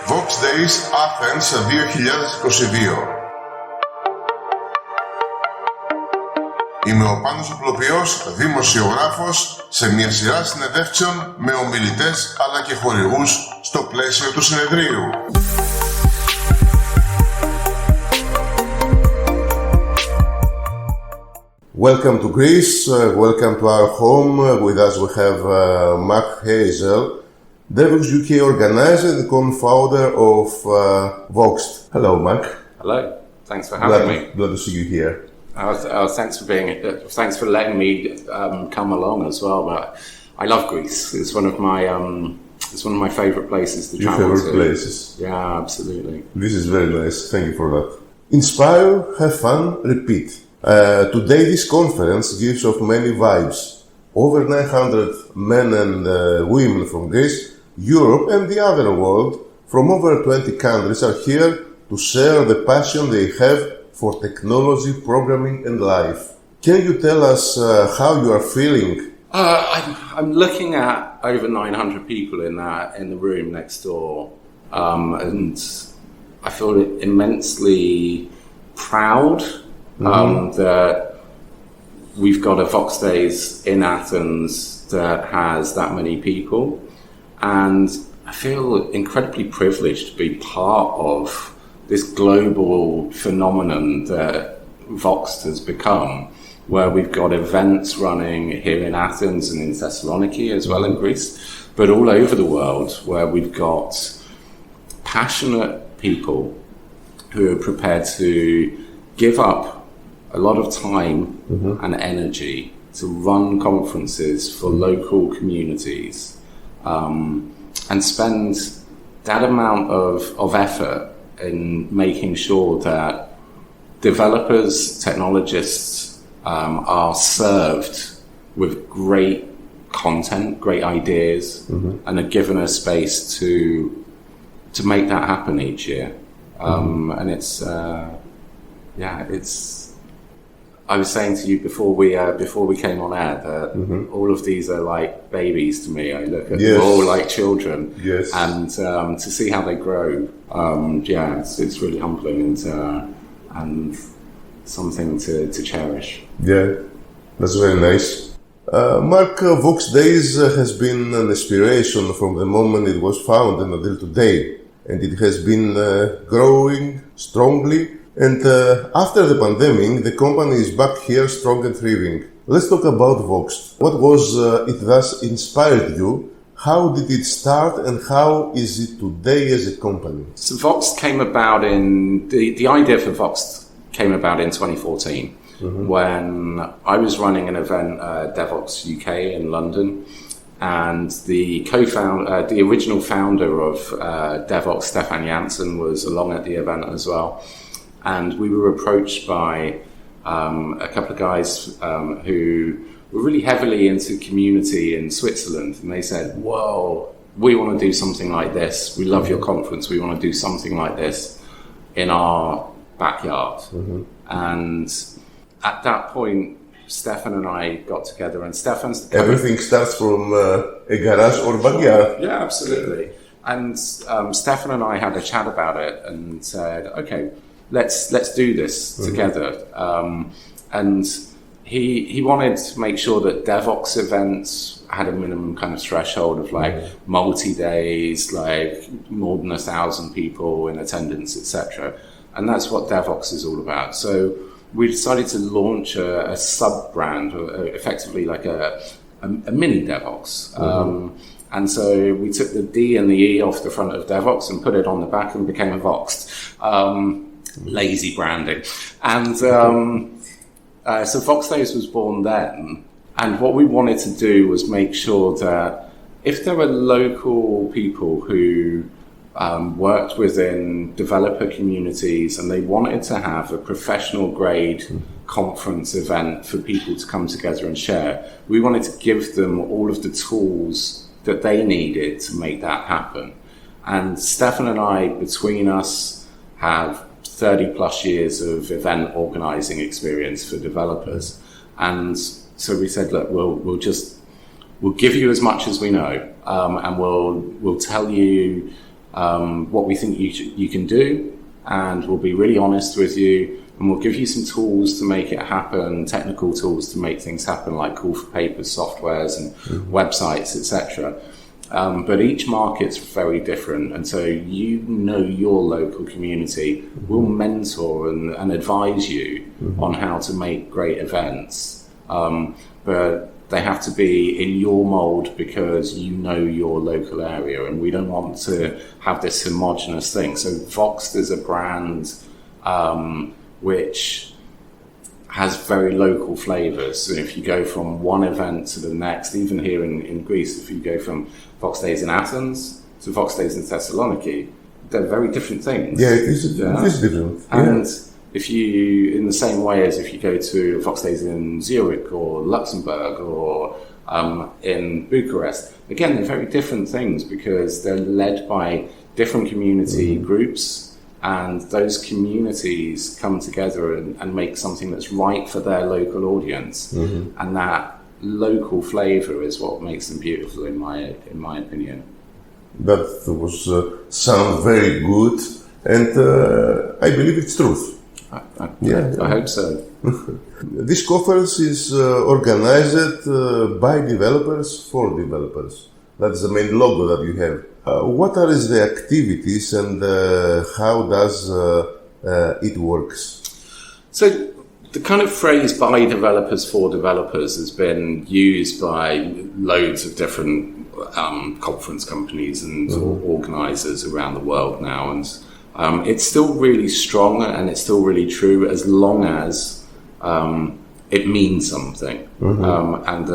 Voxxed Days Athens 2022. Είμαι ο Panos Oplopoios, δημοσιογράφος σε μια σειρά συνεντεύξεων με ομιλητές αλλά και χορηγούς στο πλαίσιο του συνεδρίου. Welcome to Greece, welcome to our home. With us we have Mark Hazell Devoxx UK organizer and co-founder of Voxxed. Hello, Mark. Hello. Thanks for having me. Glad to see you here. Thanks for letting me come along as well. But I love Greece. It's one of my favorite places to travel to. Your favorite places? Yeah, absolutely. This is very nice. Thank you for that. Inspire, have fun, repeat. Today, this conference gives off many vibes. Over 900 men and women from Greece, Europe and the other world from over 20 countries are here to share the passion they have for technology, programming and life. Can you tell us how you are feeling? I'm looking at over 900 people in the room next door, and I feel immensely proud that we've got a Voxxed Days in Athens that has that many people, and I feel incredibly privileged to be part of this global phenomenon that Voxxed has become, where we've got events running here in Athens and in Thessaloniki as well in Greece, but all over the world, where we've got passionate people who are prepared to give up a lot of time and energy to run conferences for local communities, and spend that amount of effort in making sure that developers, technologists are served with great content, great ideas, and are given a space to make that happen each year. And it's I was saying to you before we came on air that all of these are like babies to me. I look at them all like children, and to see how they grow, it's really humbling and something to cherish. Yeah, that's very nice. Mark, Voxxed Days has been an inspiration from the moment it was founded until today, and it has been growing strongly. And after the pandemic, the company is back here strong and thriving. Let's talk about Voxxed. What was it that inspired you? How did it start and how is it today as a company? So Voxxed came about the idea for Voxxed came about in 2014 when I was running an event, Devoxx UK in London, and the original founder of Devoxx, Stefan Janssen, was along at the event as well. And we were approached by a couple of guys who were really heavily into community in Switzerland. And they said, whoa, we want to do something like this. We love your conference. We want to do something like this in our backyard. And at that point, Stefan and I got together. And Stefan's... Everything starts from a garage or backyard. Yeah, absolutely. And Stefan and I had a chat about it and said, okay, let's do this together. And he wanted to make sure that Devoxx events had a minimum kind of threshold of like multi-days, like more than 1,000 people in attendance, etc. And that's what Devoxx is all about. So we decided to launch a sub-brand, effectively like a mini Devoxx. And so we took the D and the E off the front of Devoxx and put it on the back and became a Voxxed. Lazy branding. And so Voxxed Days was born then, and what we wanted to do was make sure that if there were local people who worked within developer communities and they wanted to have a professional grade conference event for people to come together and share, we wanted to give them all of the tools that they needed to make that happen. And Stefan and I, between us, have 30 plus years of event organizing experience for developers. And so we said, look, we'll give you as much as we know, and we'll tell you what we think you can do, and we'll be really honest with you, and we'll give you some tools to make it happen, technical tools to make things happen, like call for papers, softwares, and websites, etc. But each market's very different, and so your local community will mentor and advise you on how to make great events. But they have to be in your mold because you know your local area, and we don't want to have this homogenous thing. So Voxxed is a brand which has very local flavours. So if you go from one event to the next, even here in Greece, if you go from Voxxed Days in Athens to Voxxed Days in Thessaloniki, they're very different things. Yeah, it is different. And if you, in the same way as if you go to Voxxed Days in Zurich or Luxembourg or in Bucharest, again, they're very different things because they're led by different community groups, and those communities come together and make something that's right for their local audience. And that local flavour is what makes them beautiful, in my opinion. That was sound very good, and I believe it's truth. I hope so. This conference is organized by developers for developers. That's the main logo that you have. What are the activities, and how does it works? So the kind of phrase "by developers for developers" has been used by loads of different conference companies and organisers around the world now, and it's still really strong and it's still really true as long as it means something, and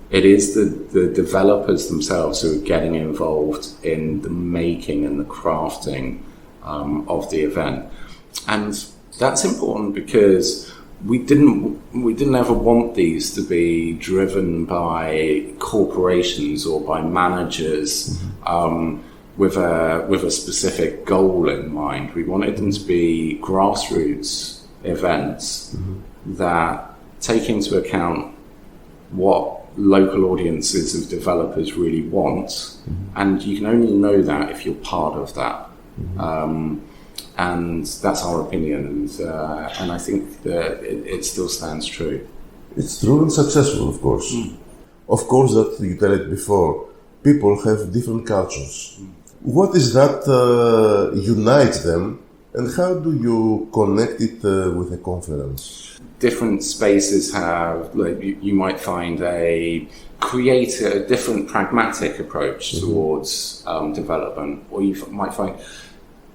it is the developers themselves who are getting involved in the making and the crafting of the event. And that's important because we didn't ever want these to be driven by corporations or by managers with a specific goal in mind. We wanted them to be grassroots events that take into account what local audiences of developers really want, and you can only know that if you're part of that. And that's our opinion, and I think that it still stands true. It's true and successful, of course. Of course, that you tell it before, people have different cultures. What is that unites them, and how do you connect it with a conference? Different spaces have, like, you might find a different pragmatic approach towards development, or you might find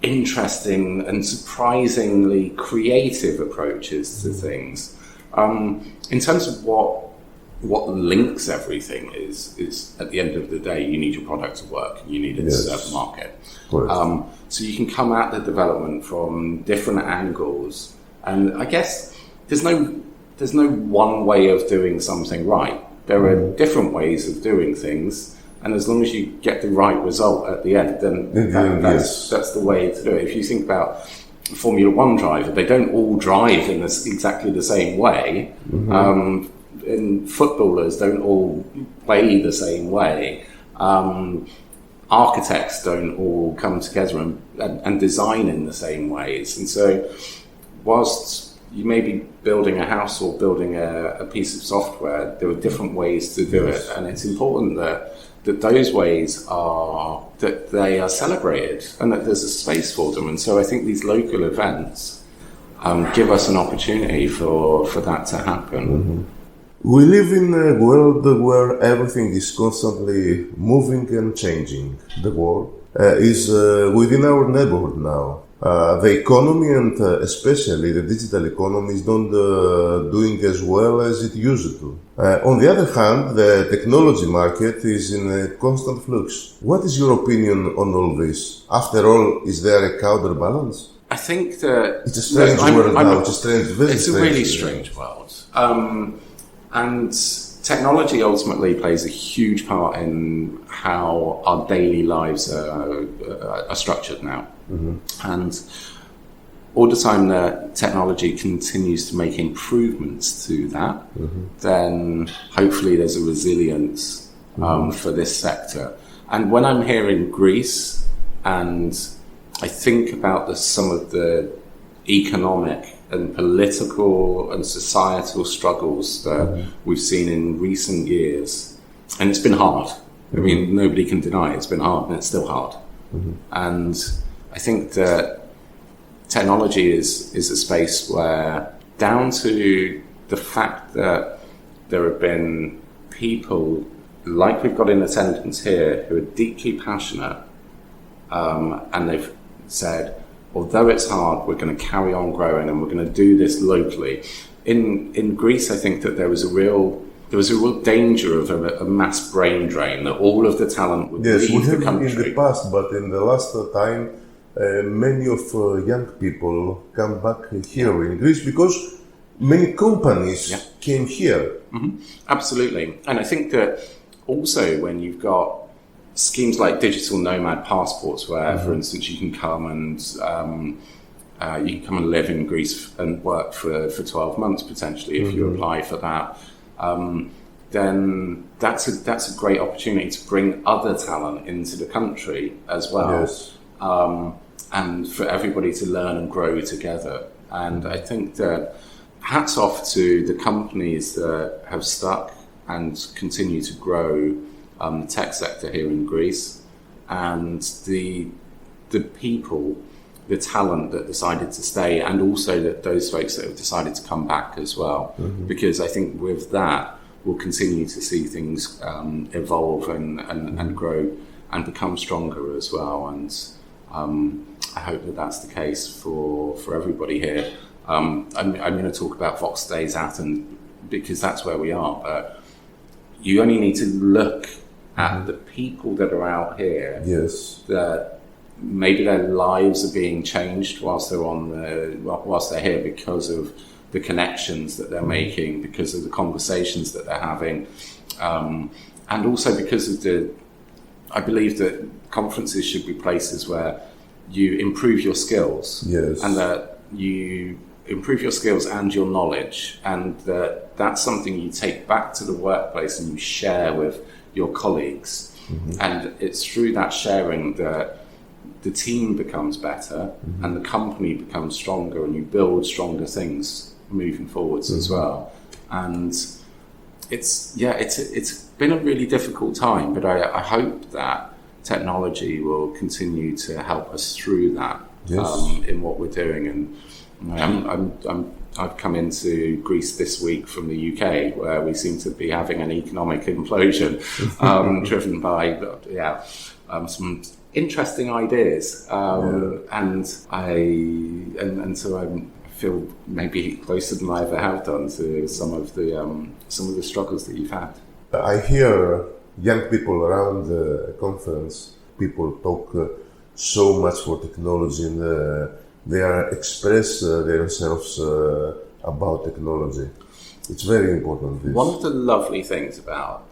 interesting and surprisingly creative approaches to things. In terms of what links everything is at the end of the day, you need your product to work, you need it to serve the market. So you can come at the development from different angles, and I guess there's no one way of doing something right. There are different ways of doing things, and as long as you get the right result at the end, then that's the way to do it. If you think about a Formula One driver, they don't all drive in exactly the same way. And footballers don't all play the same way. Architects don't all come together and design in the same ways. And so whilst you may be building a house or building a piece of software, there are different ways to do it. And it's important that those ways that they are celebrated and that there's a space for them. And so I think these local events give us an opportunity for that to happen. We live in a world where everything is constantly moving and changing. The world is within our neighborhood now. The economy, and especially the digital economy, is not doing as well as it used to. On the other hand, the technology market is in a constant flux. What is your opinion on all this? After all, is there a counterbalance? I think that it's a strange world now. It's a really strange world. And technology ultimately plays a huge part in how our daily lives are structured now. And all the time that technology continues to make improvements to that, then hopefully there's a resilience for this sector. And when I'm here in Greece, And I think about some of the economic and political and societal struggles that we've seen in recent years. And it's been hard. I mean, nobody can deny it's been hard, and it's still hard. And I think that technology is a space where, down to the fact that there have been people like we've got in attendance here who are deeply passionate, and they've said, although it's hard, we're going to carry on growing and we're going to do this locally. In Greece, I think that there was a real danger of a mass brain drain, that all of the talent would leave the country. In the past, but in the last time, many of young people come back here in Greece because many companies came here. Absolutely. And I think that also when you've got schemes like digital nomad passports, where, for instance, you can come and live in Greece and work for 12 months potentially if you apply for that, then that's a great opportunity to bring other talent into the country as well. Yes. And for everybody to learn and grow together. And I think that hats off to the companies that have stuck and continue to grow the tech sector here in Greece, and the people, the talent that decided to stay, and also that those folks that have decided to come back as well. Because I think with that, we'll continue to see things evolve and grow and become stronger as well. And I hope that that's the case for everybody here. I'm going to talk about Voxxed Days Athens because that's where we are. But you only need to look at the people that are out here. Yes. That maybe their lives are being changed whilst they're here because of the connections that they're making, because of the conversations that they're having, and also because of I believe that conferences should be places where you improve your skills. Yes. And that you improve your skills and your knowledge, and that's something you take back to the workplace and you share with your colleagues. And it's through that sharing that the team becomes better and the company becomes stronger, and you build stronger things moving forwards as well. And it's been a really difficult time, but I hope that technology will continue to help us through that. In what we're doing. And I've come into Greece this week from the UK, where we seem to be having an economic implosion, driven by some interesting ideas, and so I feel maybe closer than I ever have done to some of the struggles that you've had. I hear young people around the conference. People talk so much for technology, and they express themselves about technology. It's very important. One of the lovely things about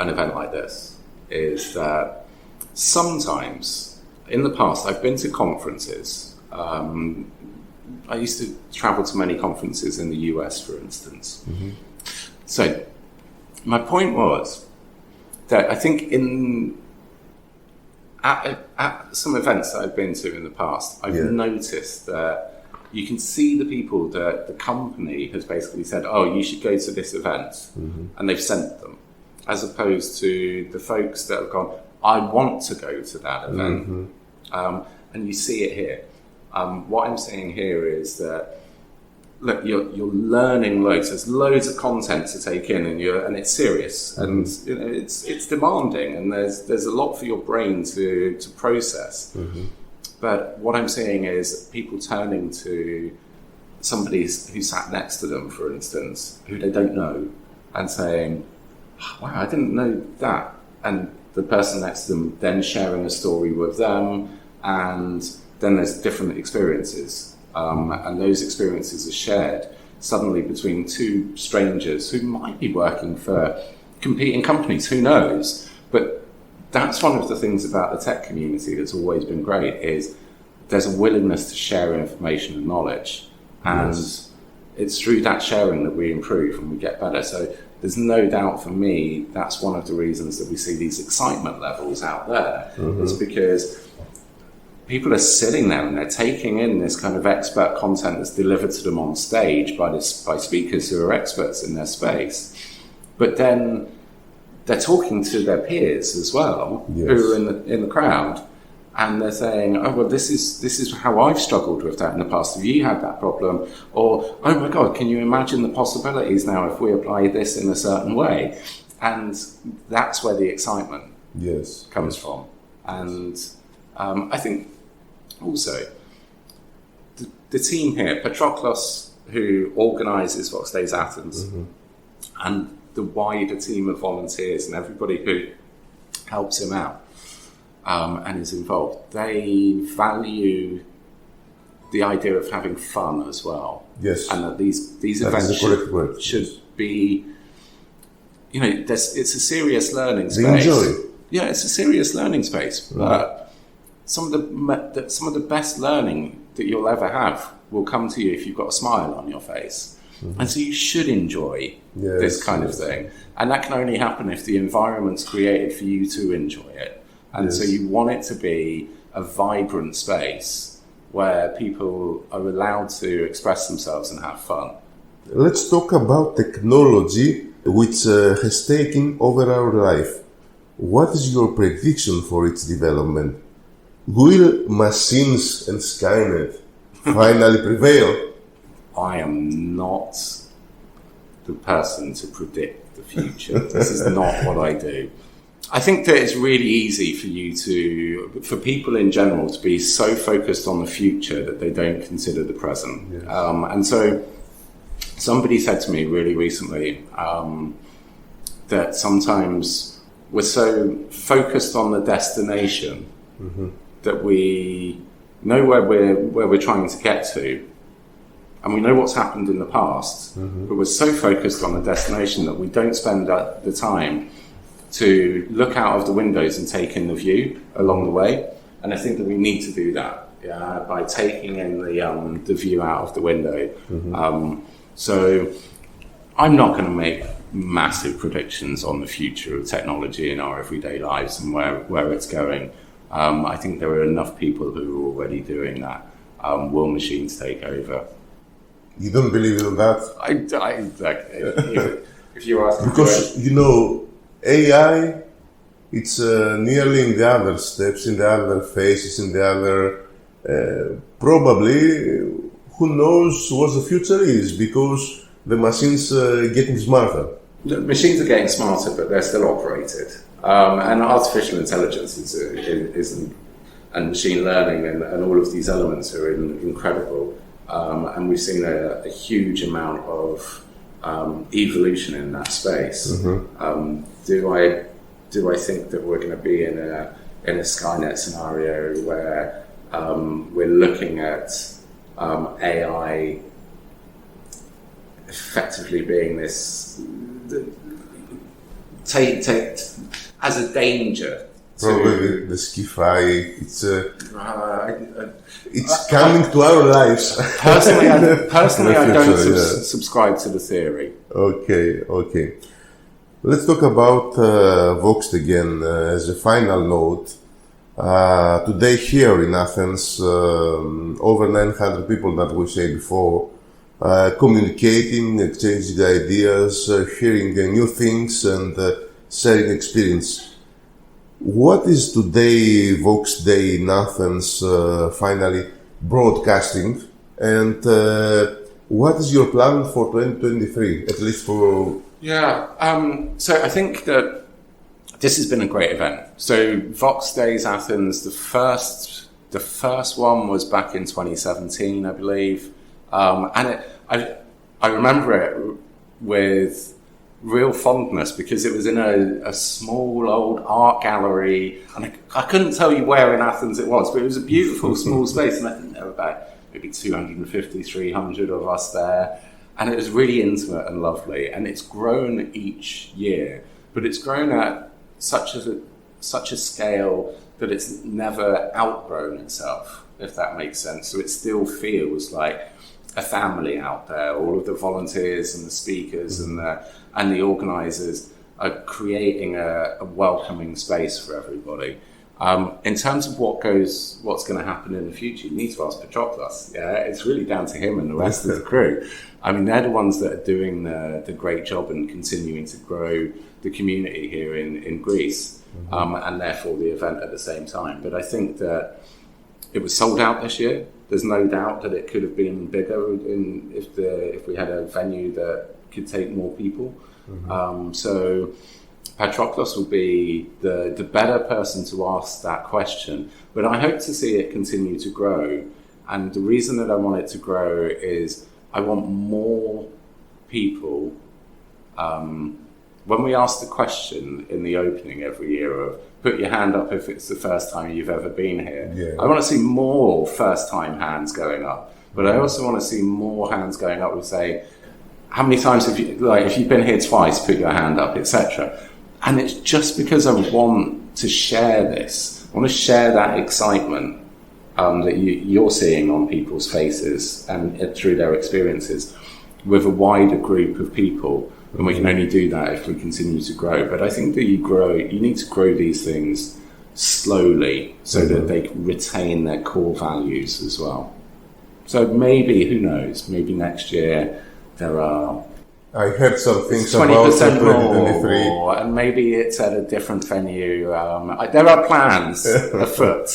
an event like this is that sometimes, in the past, I've been to conferences. I used to travel to many conferences in the US, for instance. So my point was that I think at some events that I've been to in the past, I've noticed that you can see the people that the company has basically said, oh, you should go to this event, and they've sent them, as opposed to the folks that have gone, I want to go to that event. And you see it here. What I'm saying here is that, look, you're learning loads. There's loads of content to take in, and it's serious, and it's demanding, and there's a lot for your brain to process. But what I'm seeing is people turning to somebody who sat next to them, for instance, who they don't know, and saying, wow, I didn't know that. And the person next to them then sharing a story with them, and then there's different experiences. And those experiences are shared suddenly between two strangers who might be working for competing companies, who knows? But that's one of the things about the tech community that's always been great, is there's a willingness to share information and knowledge. And it's through that sharing that we improve and we get better. So there's no doubt for me, that's one of the reasons that we see these excitement levels out there. It's because people are sitting there and they're taking in this kind of expert content that's delivered to them on stage by speakers who are experts in their space. But then they're talking to their peers as well, yes, who are in the crowd, and they're saying, "Oh well, this is how I've struggled with that in the past. Have you had that problem?" Or, "Oh my God, can you imagine the possibilities now if we apply this in a certain way?" And that's where the excitement yes comes from. And I think also the team here, Patroklos, who organises Voxxed Days Athens, and the wider team of volunteers and everybody who helps him out and is involved, they value the idea of having fun as well. Yes. And that these that events should yes, be, it's a serious learning space. they enjoy it. Yeah, it's a serious learning space, but some of the best learning that you'll ever have will come to you if you've got a smile on your face. And so you should enjoy this kind of thing. And that can only happen if the environment's created for you to enjoy it. And so you want it to be a vibrant space where people are allowed to express themselves and have fun. Let's talk about technology which has taken over our life. What is your prediction for its development? Will machines and Skynet finally prevail? I am not the person to predict the future. This is not what I do. I think that it's really easy for people in general to be so focused on the future that they don't consider the present. Yes. And so somebody said to me really recently that sometimes we're so focused on the destination that we know where we're trying to get to, and we know what's happened in the past, but we're so focused on the destination that we don't spend the time to look out of the windows and take in the view along the way. And I think that we need to do that by taking in the view out of the window. So I'm not going to make massive predictions on the future of technology in our everyday lives and where it's going. I think there are enough people who are already doing that. Will machines take over? You don't believe in that? If you ask me, because AI, it's nearly in the other steps, in the other phases, in the other probably who knows what the future is, because the machines are getting smarter. The machines are getting smarter, but they're still operated. And artificial intelligence and machine learning and all of these elements are incredible. And we've seen a huge amount of evolution in that space. Do I think that we're going to be in a Skynet scenario where we're looking at AI effectively being this take as a danger? Probably the sci-fi. It's coming to our lives. Personally, I don't subscribe to the theory. Okay. Let's talk about Voxxed again as a final note. Today here in Athens, over 900 people that we said before, communicating, exchanging ideas, hearing new things and sharing experience. What is today Voxxed Day in Athens finally broadcasting, and what is your plan for 2023, at least for... So I think that this has been a great event. So Voxxed Days Athens, the first one was back in 2017, I believe. And I remember it with real fondness because it was in a small old art gallery, and I couldn't tell you where in Athens it was, but it was a beautiful small space, and I think there were about maybe 250, 300 of us there, and it was really intimate and lovely, and it's grown each year, but it's grown at such a scale that it's never outgrown itself, if that makes sense. So it still feels like a family out there. All of the volunteers and the speakers and the organisers are creating a welcoming space for everybody. In terms of what's going to happen in the future, you need to ask Patroklos. Yeah, it's really down to him and the rest of the crew. I mean, they're the ones that are doing the great job and continuing to grow the community here in Greece, and therefore the event at the same time. But I think that it was sold out this year. There's no doubt that it could have been bigger if we had a venue that could take more people. So Patroklos will be the better person to ask that question. But I hope to see it continue to grow. And the reason that I want it to grow is I want more people. When we ask the question in the opening every year of put your hand up if it's the first time you've ever been here, I want to see more first-time hands going up. But I also want to see more hands going up who say, how many times have you, like, if you've been here twice, put your hand up, etc. And it's just because I want to share this. I want to share that excitement that you're seeing on people's faces and through their experiences with a wider group of people. And we can only do that if we continue to grow. But I think that you need to grow these things slowly so that they retain their core values as well. So maybe, who knows, maybe next year there are... I heard some things 20% about 2023. more, and maybe it's at a different venue. There are plans afoot,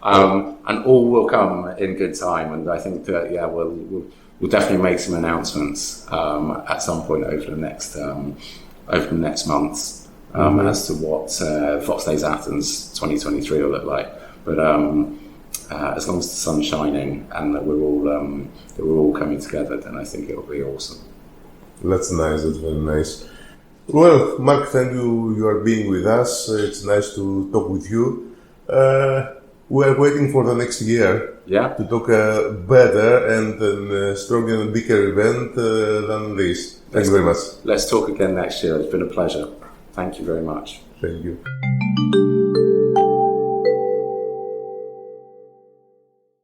and all will come in good time. And I think that, we'll definitely make some announcements at some point over the next months as to what Voxxed Days Athens 2023 will look like. But as long as the sun's shining and that we're all coming together, then I think it'll be awesome. That's nice. That's very nice. Well, Mark, thank you. You are being with us. It's nice to talk with you. We are waiting for the next year to talk better and stronger and bigger event than this. Thank you very much. Let's talk again next year. It's been a pleasure. Thank you very much. Thank you.